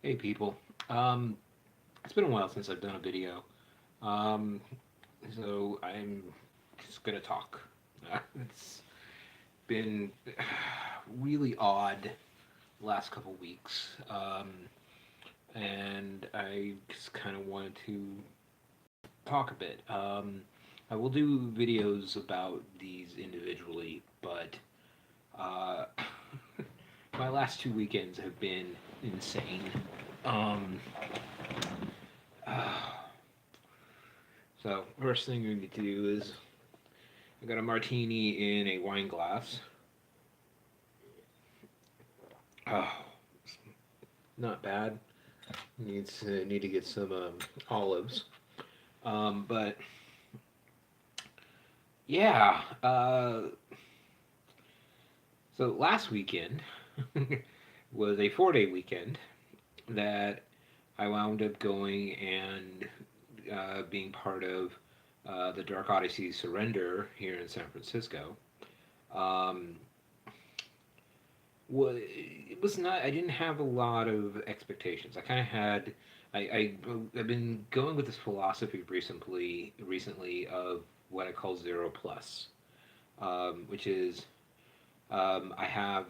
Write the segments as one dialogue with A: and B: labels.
A: Hey people. Um, it's been a while since I've done a video. Um, so I'm just gonna talk. It's been really odd last couple weeks. And I just kind of wanted to talk a bit. I will do videos about these individually, but uh, my last two weekends have been insane. Um, so first thing we need to do is I got a martini in a wine glass. Oh, not bad. Need to get some olives. But yeah. So last weekend was a 4 day weekend that I wound up going and being part of the Dark Odyssey Surrender here in San Francisco. Um, Well, it was not. I didn't have a lot of expectations. I kind of had. I've been going with this philosophy recently of what I call zero plus, which is I have,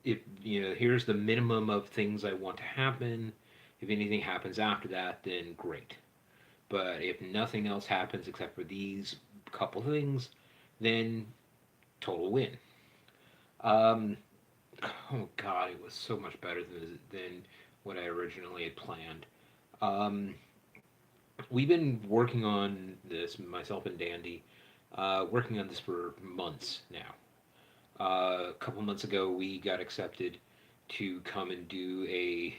A: if here's the minimum of things I want to happen. If anything happens after that, then great. But if nothing else happens except for these couple things, then total win. Um, Oh God, it was so much better than what I originally had planned. Um, we've been working on this, myself and Dandy, working on this for months now. A couple months ago, we got accepted to come and do a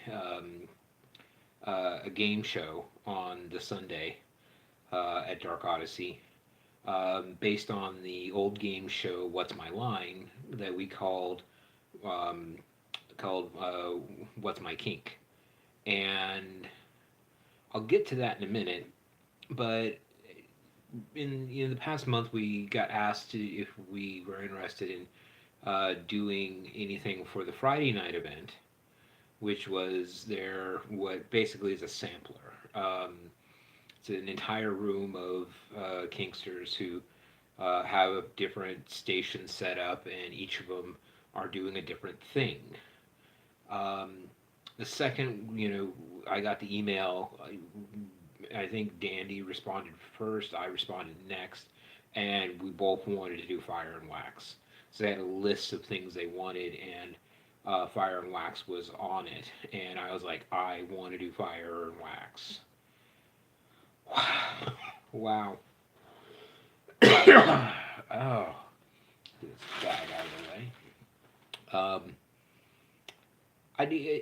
A: game show on the Sunday at Dark Odyssey, based on the old game show "What's My Line" that we um, called "What's My Kink," and I'll get to that in a minute. But in the past month, we got asked if we were interested in doing anything for the Friday night event, which was their what basically is a sampler. It's an entire room of kinksters who have different stations set up, and each of them are doing a different thing. Um, the second, I got the email. I think Dandy responded first. I responded next, and we both wanted to do Fire and Wax. So they had a list of things they wanted, and Fire and Wax was on it. And I was like, I want to do Fire and Wax. Wow. Oh, get this bag out of the way. Um,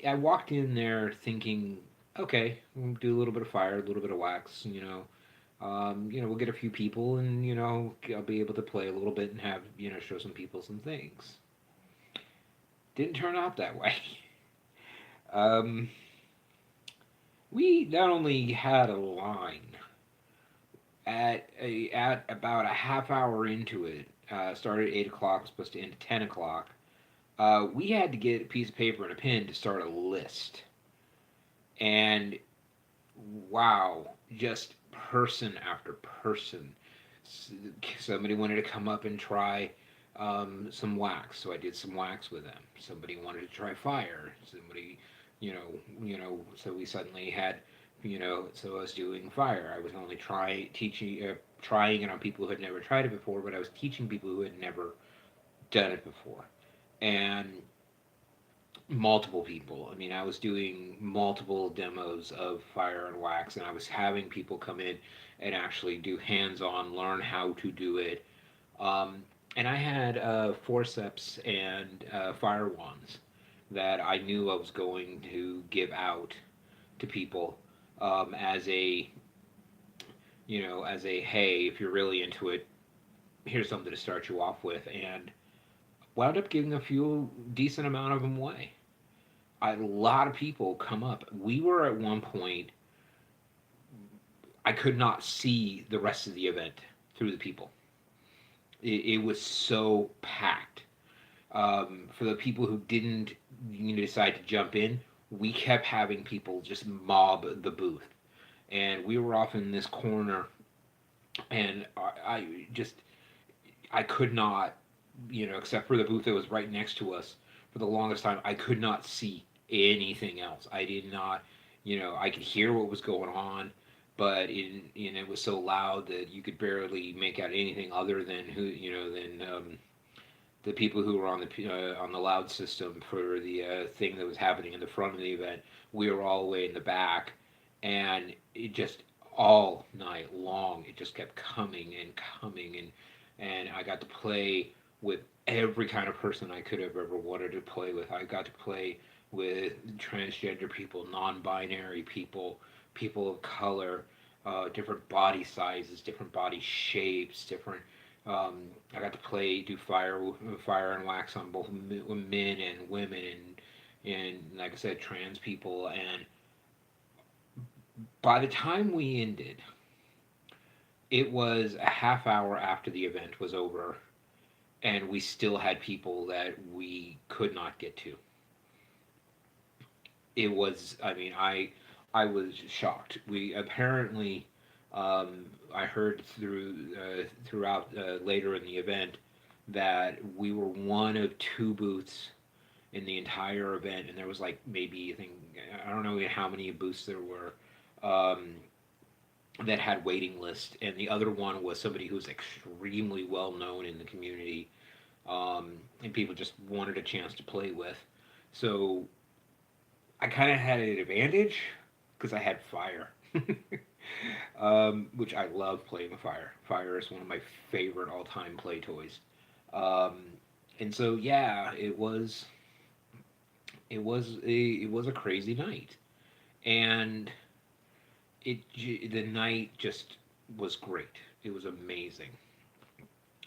A: I walked in there thinking, okay, we'll do a little bit of fire, a little bit of wax. We'll get a few people, and I'll be able to play a little bit and have show some people some things. Didn't turn out that way. Um, we not only had a line at about a half hour into it. Started at 8 o'clock, was supposed to end at 10 o'clock. We had to get a piece of paper and a pen to start a list. And wow, just person after person. Somebody wanted to come up and try some wax, so I did some wax with them. Somebody wanted to try fire. So we suddenly had, so I was doing fire. I was only trying it on people who had never tried it before, but I was teaching people who had never done it before, and multiple people. I mean, I was doing multiple demos of fire and wax, and I was having people come in and actually do hands-on, learn how to do it. And I had forceps and fire wands that I knew I was going to give out to people as a hey, if you're really into it, here's something to start you off with, and wound up giving a few decent amount of them away. A lot of people come up. We were at one point, I could not see the rest of the event through the people. It was so packed. For the people who didn't decide to jump in, we kept having people just mob the booth, and we were off in this corner, and I could not, except for the booth that was right next to us, for the longest time, I could not see anything else. I did not, I could hear what was going on, but it was so loud that you could barely make out anything other than the people who were on the loud system for the thing that was happening in the front of the event. We were all the way in the back, and it just all night long it just kept coming and coming, and I got to play with every kind of person I could have ever wanted to play with. I got to play with transgender people, non-binary people, people of color, different body sizes, different body shapes, different. I got to do fire and wax on both men and women, and like I said, trans people. And by the time we ended, it was a half hour after the event was over, and we still had people that we could not get to. It was, I mean, I was shocked. We apparently, I heard throughout later in the event that we were one of two booths in the entire event, and there was like maybe I don't know how many booths there were, um, that had waiting list, and the other one was somebody who was extremely well known in the community, and people just wanted a chance to play with. So I kind of had an advantage because I had fire, which I love playing with fire. Fire is one of my favorite all-time play toys, um, and so yeah, it was a crazy night, and the night just was great. It was amazing,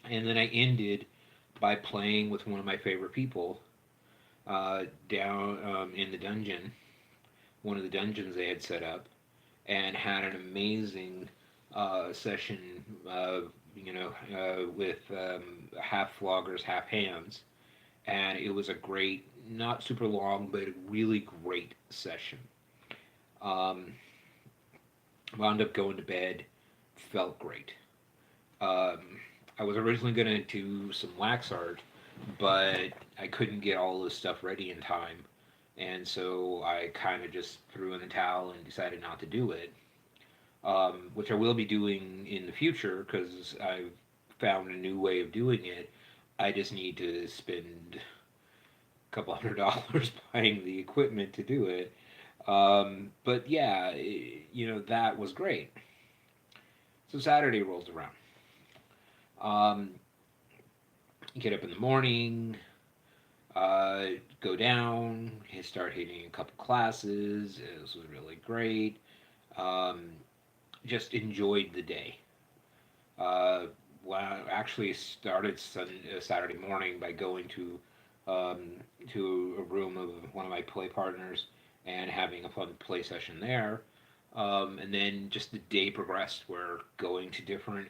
A: and then I ended by playing with one of my favorite people down in the dungeon, one of the dungeons they had set up, and had an amazing session, with half floggers, half hands, and it was a great, not super long, but a really great session. Um, Wound up going to bed, felt great. I was originally going to do some wax art, but I couldn't get all this stuff ready in time. And so I kind of just threw in the towel and decided not to do it, which I will be doing in the future because I've found a new way of doing it. I just need to spend a couple $100 buying the equipment to do it. But yeah, that was great. So Saturday rolls around. Um, get up in the morning, uh, go down, start hitting a couple classes. This was really great. Um, just enjoyed the day. Uh, well, actually started Saturday morning by going um, to a room of one of my play partners and having a fun play session there. And then just the day progressed, where going to different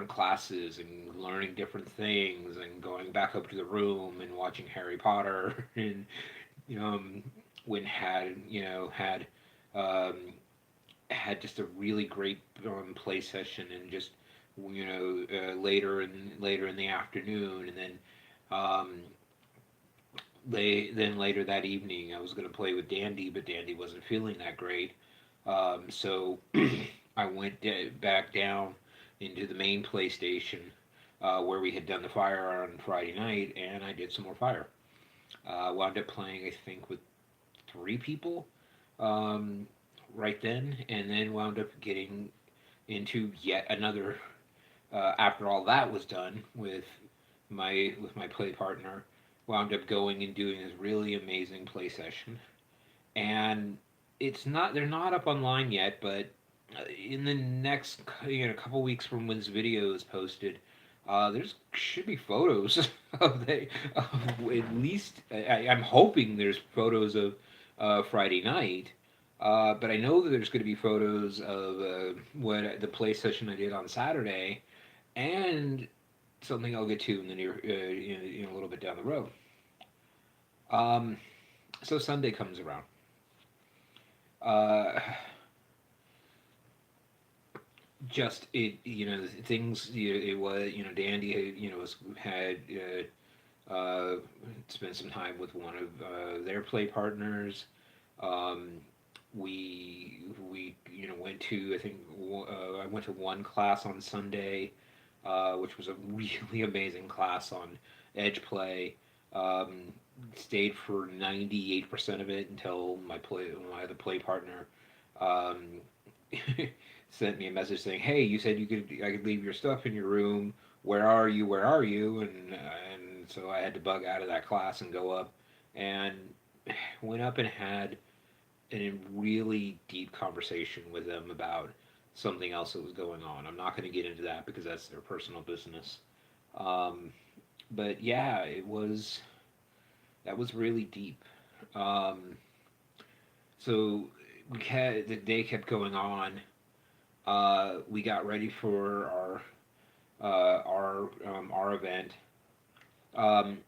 A: classes and learning different things and going back up to the room and watching Harry Potter and um, when um, had just a really great play session, and just later in the afternoon, and then um, later that evening I was going to play with Dandy, but Dandy wasn't feeling that great, so I went back down into the main PlayStation, where we had done the fire on Friday night, and I did some more fire. Wound up playing, I think, with three people, um, right then, and then wound up getting into yet another. After all that was done with my play partner, wound up going and doing this really amazing play session, and they're not up online yet, but in the next couple weeks from when this video is posted, there's should be photos of at least I'm hoping there's photos of Friday night, but I know that there's going to be photos of what the play session I did on Saturday, and something I'll get to in the near in a little bit down the road. Um, So Sunday comes around. Uh, just it, things. It was, Dandy had, spent some time with one of their play partners. Um, we went to, I think, I went to one class on Sunday, which was a really amazing class on edge play. Um, Stayed for 98% of it until my other play partner um, sent me a message saying, "Hey, you said I could leave your stuff in your room. Where are you? Where are you?" And so I had to bug out of that class and go up, and went up and had a really deep conversation with them about something else that was going on. I'm not going to get into that because that's their personal business. Um, but yeah, that was really deep. Um, so the day kept going on. We got ready for our event. Um,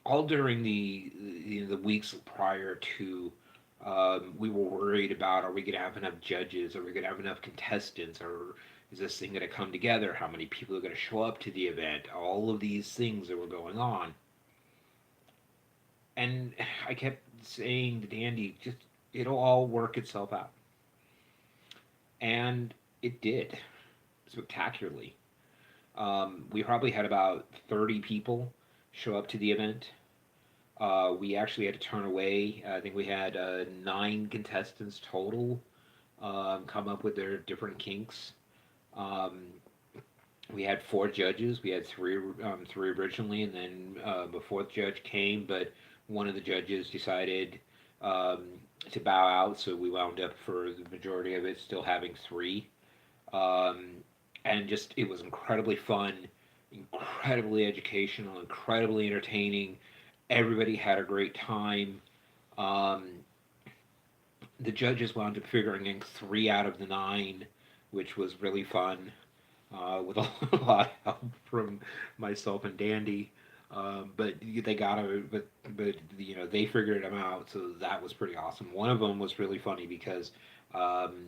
A: all during the weeks prior to, we were worried about, are we going to have enough judges? Are we going to have enough contestants? Or is this thing going to come together? How many people are going to show up to the event? All of these things that were going on. And I kept saying to Dandy, just it'll all work itself out. And it did spectacularly. We probably had about 30 people show up to the event. We actually had to turn away. I think we had 9 contestants total come up with their different kinks. Um, we had 4 judges. We had three originally, and then the fourth judge came, but one of the judges decided um, to bow out, so we wound up for the majority of it still having 3. Um, and just it was incredibly fun, incredibly educational, incredibly entertaining. Everybody had a great time. Um, the judges wound up figuring in 3 out of the 9, which was really fun, with a lot of help from myself and Dandy. But they got it, but they figured them out, so that was pretty awesome. One of them was really funny because um,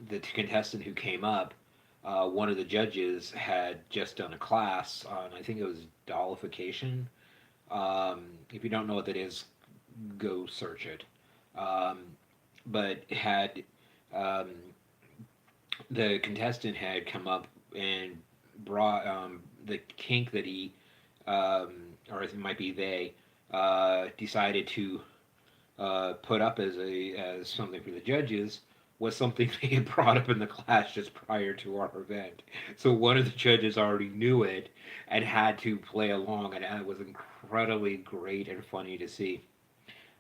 A: the contestant who came up, one of the judges had just done a class on, I think it was dollification. If you don't know what that is, go search it. Um, but had um, the contestant had come up and brought the kink that he, or it might be they, decided to put up as something for the judges was something they had brought up in the class just prior to our event. So one of the judges already knew it and had to play along, and it was incredibly great and funny to see.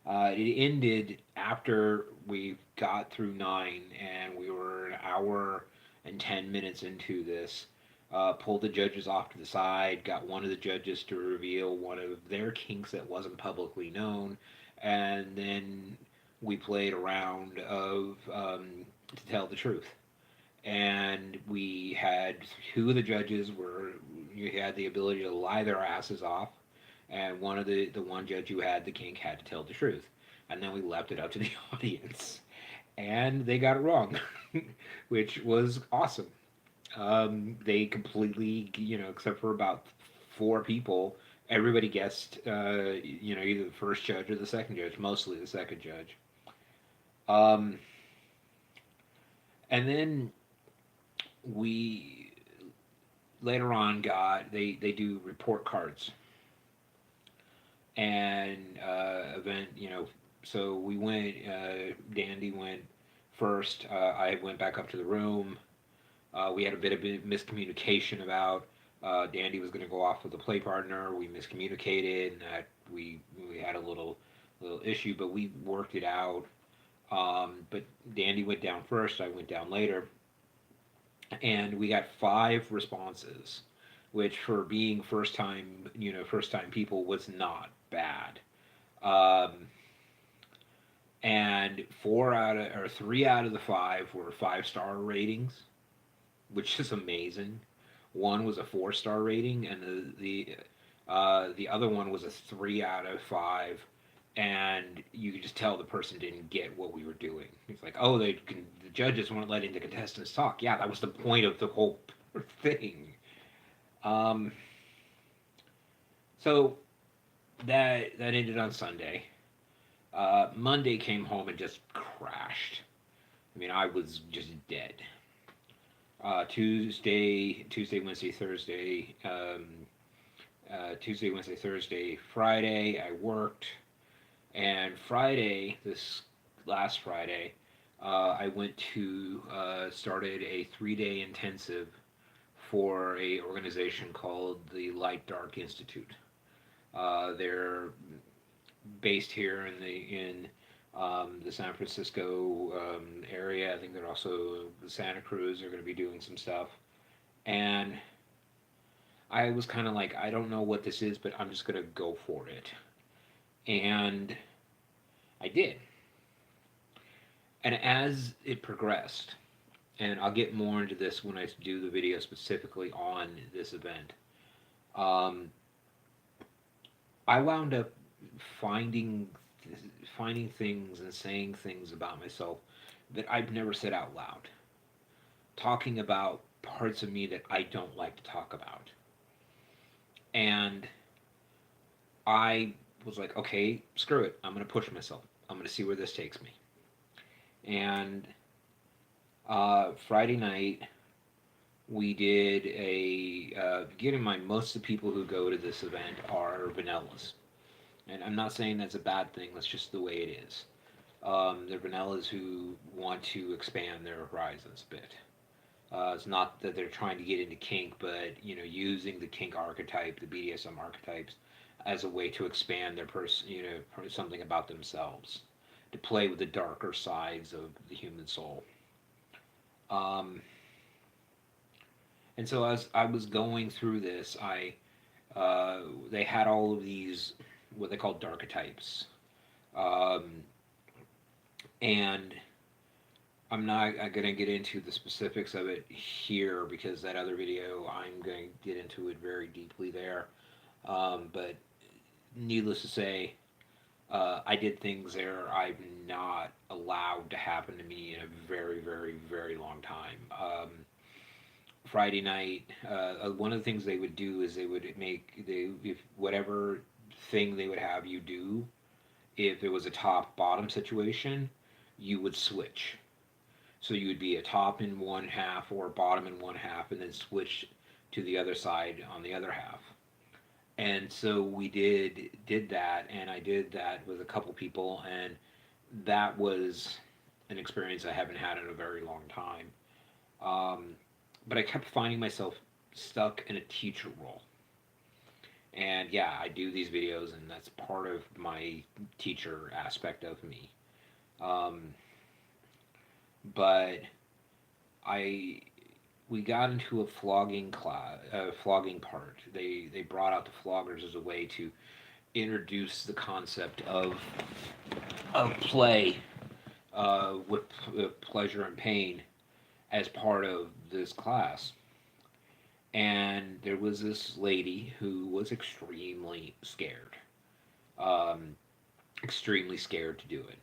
A: It ended after we got through 9, and we were an hour and 10 minutes into this. Pulled the judges off to the side, got one of the judges to reveal one of their kinks that wasn't publicly known, and then we played a round of to tell the truth. And we had 2 of the judges were you had the ability to lie their asses off, and the one judge who had the kink had to tell the truth, and then we left it up to the audience, and they got it wrong, which was awesome. They completely, except for about 4 people, everybody guessed, either the first judge or the second judge, mostly the second judge. Um, and then we later on got they do report cards and event. So we went. Dandy went first. I went back up to the room. We had a bit of miscommunication about Dandy was going to go off with a play partner. We miscommunicated, and that we had a little issue, but we worked it out. But Dandy went down first. I went down later, and we got 5 responses, which for being first time people was not bad. Um, and 3 out of the 5 were 5-star ratings, which is amazing. One was a 4-star rating, and the other one was a 3 out of 5, and you could just tell the person didn't get what we were doing. It's like, oh, the judges weren't letting the contestants talk. Yeah, that was the point of the whole thing. Um, so that ended on Sunday. Monday came home and just crashed. I mean, I was just dead. Tuesday, Wednesday, Thursday, Tuesday, Wednesday, Thursday, Friday, I worked. And Friday, this last Friday, I went to started a 3-day intensive for a organization called the Light Dark Institute. They're based here in the San Francisco area. I think they're also the Santa Cruz. They're going to be doing some stuff, and I was kind of like, I don't know what this is, but I'm just going to go for it, and I did. And as it progressed, and I'll get more into this when I do the video specifically on this event, um, I wound up finding finding things and saying things about myself that I've never said out loud. Talking about parts of me that I don't like to talk about. And I was like, okay, screw it. I'm going to push myself. I'm going to see where this takes me. And Friday night, we did keep in mind, most of the people who go to this event are vanillas. And I'm not saying that's a bad thing, that's just the way it is. They're vanillas who want to expand their horizons a bit. It's not that they're trying to get into kink, but using the kink archetype, the BDSM archetypes, as a way to expand their something about themselves, to play with the darker sides of the human soul. Um, and so as I was going through this, they had all of these what they call darchetypes, um, and I'm not going to get into the specifics of it here because that other video I'm going to get into it very deeply there. But needless to say, I did things there I've not allowed to happen to me in a very, very, very long time. Friday night, one of the things they would do is if whatever thing they would have you do, if it was a top bottom situation, you would switch. So you would be a top in one half or a bottom in one half, and then switch to the other side on the other half. And so we did that, and I did that with a couple people, and that was an experience I haven't had in a very long time. Um, but I kept finding myself stuck in a teacher role. And yeah, I do these videos, and that's part of my teacher aspect of me. Um, but I we got into a flogging part. They brought out the floggers as a way to introduce the concept of play with pleasure and pain as part of this class. And there was this lady who was um, extremely scared to do it.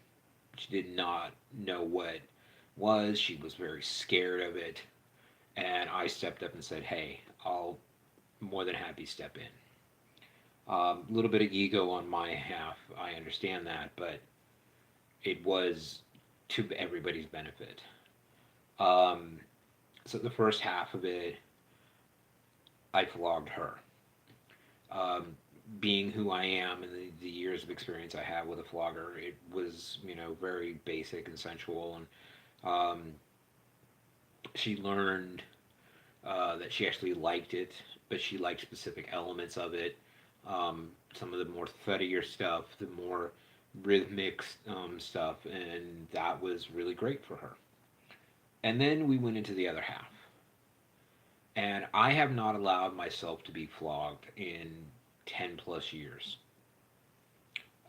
A: She did not know what it was. She was very scared of it. And I stepped up and said, "Hey, I'll more than happy step in." A little bit of ego on my half, I understand that, but it was to everybody's benefit. Um, so the first half of it, I flogged her. Um, Being who I am and the years of experience I have with a flogger, it was very basic and sensual, and um, she learned that she actually liked it, but she liked specific elements of it. Some of the more thuddier stuff, the more rhythmic stuff, and that was really great for her. And then we went into the other half. And I have not allowed myself to be flogged in 10 plus years.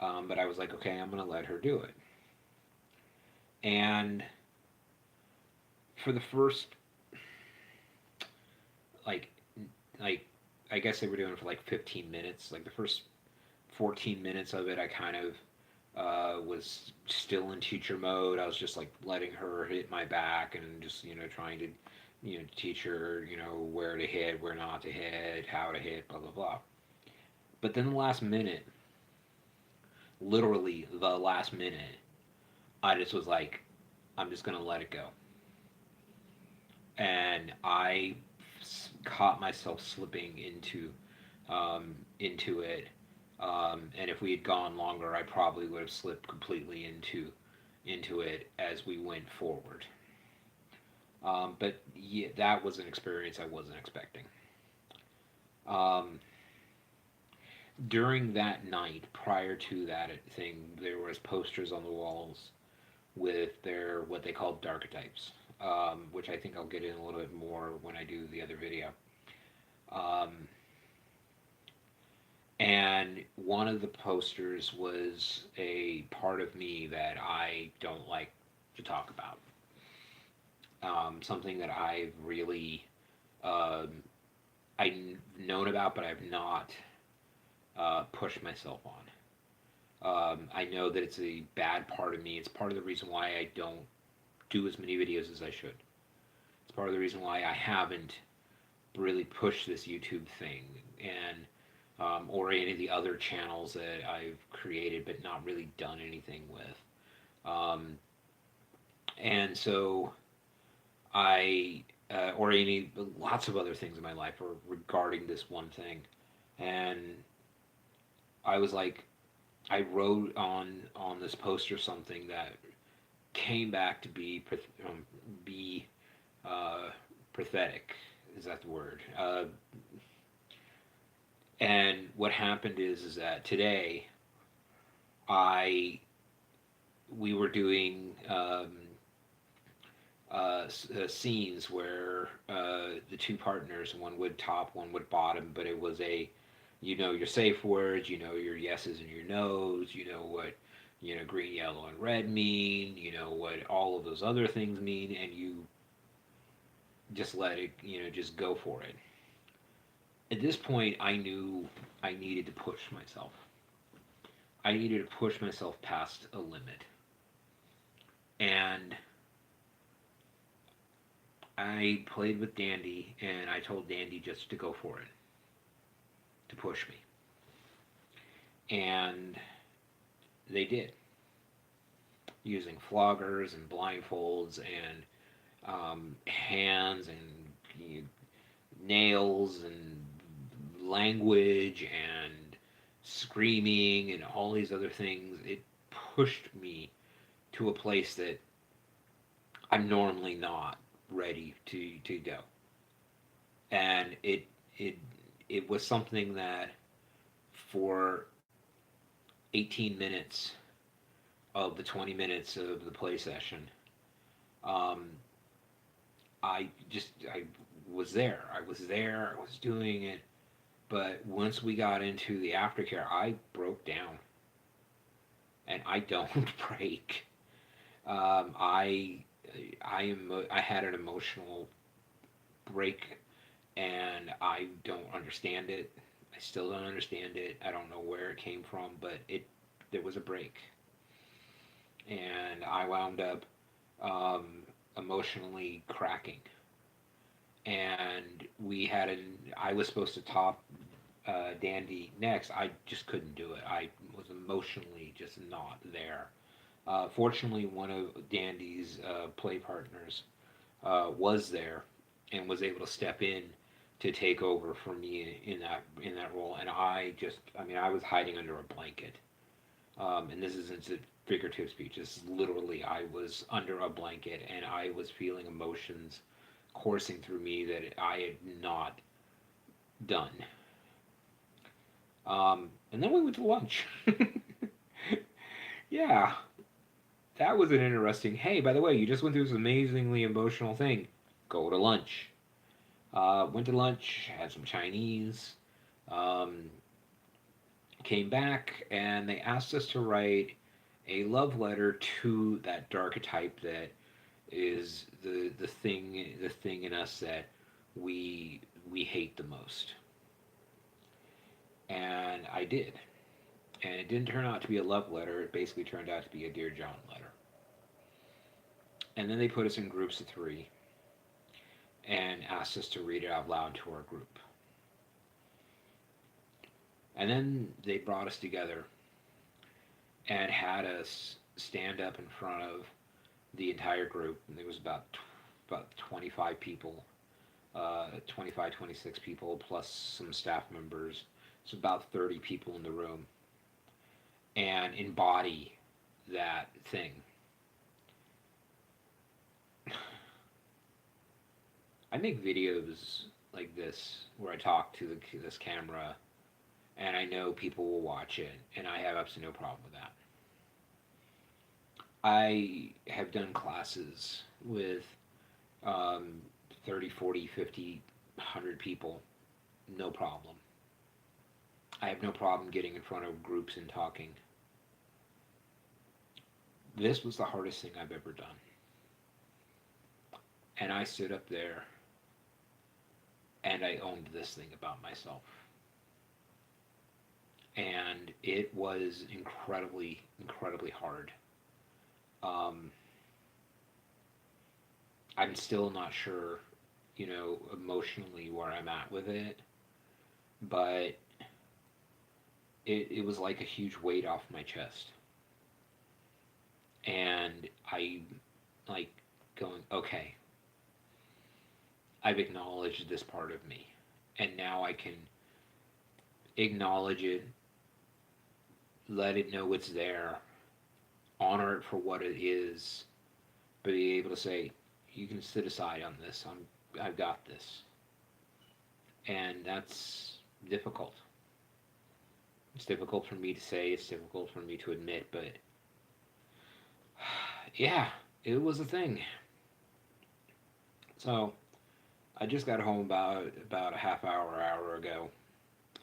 A: But I was like, okay, I'm going to let her do it. And for the first, like, like, I guess they were doing it for like 15 minutes. Like the first 14 minutes of it, I kind of was still in teacher mode. I was just like letting her hit my back and just trying to teach her where to hit, where not to hit, how to hit, blah blah blah. But then the last minute, literally the last minute, I just was like, I'm just gonna let it go, and I caught myself slipping into it. And if we had gone longer, I probably would have slipped completely into it as we went forward. But yeah, that was an experience I wasn't expecting. Um, During that night, prior to that thing, there was posters on the walls with their what they call darchetypes, which I think I'll get in a little bit more when I do the other video. Um, and one of the posters was a part of me that I don't like to talk about. Something that I've really um, I've known about, but I've not pushed myself on. I know that it's a bad part of me. It's part of the reason why I don't do as many videos as I should. It's part of the reason why I haven't really pushed this YouTube thing and or any of the other channels that I've created but not really done anything with. Um, and so I or any lots of other things in my life are regarding this one thing, and I was like, I wrote on this poster something that came back to be uh, pathetic. Is that the word? And what happened is that today I we were doing scenes where the two partners, one would top, one would bottom, but it was your safe words, your yeses and your nos, what, green, yellow, and red mean, what all of those other things mean, and you just let it, just go for it. At this point, I knew I needed to push myself. I needed to push myself past a limit. And I played with Dandy, and I told Dandy just to go for it, to push me. And they did, using floggers and blindfolds and hands and nails and language and screaming and all these other things. It pushed me to a place that I'm normally not ready to go. And it it was something that for 18 minutes of the 20 minutes of the play session, um, I was there. I was there. I was doing it. But once we got into the aftercare, I broke down, and I don't break. Um, I I had an emotional break, and I don't understand it. I still don't understand it. I don't know where it came from, but there was a break, and I wound up um, emotionally cracking. And I was supposed to top Dandy next. I just couldn't do it. I was emotionally just not there. Fortunately, one of Dandy's play partners was there and was able to step in to take over for me in that role. And I mean, I was hiding under a blanket. And this isn't a figurative speech. This is literally, I was under a blanket and I was feeling emotions coursing through me that I had not done. And then we went to lunch. Yeah, that was an interesting. Hey, by the way, you just went through this amazingly emotional thing. Go to lunch. Went to lunch, had some Chinese, um, came back, and they asked us to write a love letter to that archetype that is the thing in us that we hate the most. And I did. And it didn't turn out to be a love letter. It basically turned out to be a Dear John letter. And then they put us in groups of three and asked us to read it out loud to our group. And then they brought us together and had us stand up in front of the entire group. And there was about 25 people, 25, 26 people, plus some staff members. It's about 30 people in the room, and embody that thing. I make videos like this where I talk to this camera, and I know people will watch it, and I have absolutely no problem with that. I have done classes with um, 30, 40, 50, 100 people, no problem. I have no problem getting in front of groups and talking. This was the hardest thing I've ever done. And I stood up there and I owned this thing about myself. And it was incredibly, incredibly hard. Um, I'm still not sure, emotionally where I'm at with it, but it was like a huge weight off my chest. And I, like, going, okay, I've acknowledged this part of me. And now I can acknowledge it, let it know it's there, honor it for what it is, but be able to say, you can sit aside on this. I've got this. And that's difficult. It's difficult for me to say, it's difficult for me to admit, but yeah, it was a thing. So I just got home about a half hour ago.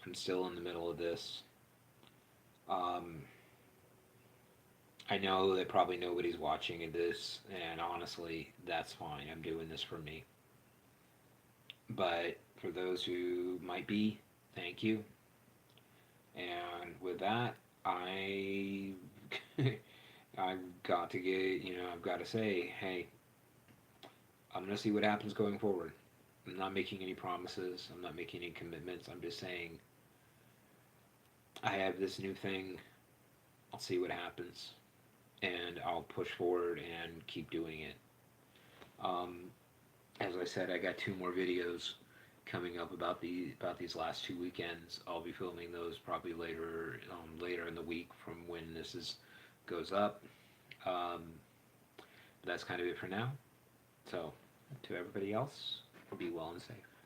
A: I'm still in the middle of this. Um, I know that probably nobody's watching this, and honestly, that's fine. I'm doing this for me. But for those who might be, thank you. And with that, I've got to get, I've got to say, hey, I'm going to see what happens going forward. I'm not making any promises. I'm not making any commitments. I'm just saying I have this new thing. I'll see what happens, and I'll push forward and keep doing it. Um, as I said, I got two more videos coming up about these last 2 weekends. I'll be filming those probably later in the week from when this is goes up. Um, that's kind of it for now. So to everybody else, be well and safe.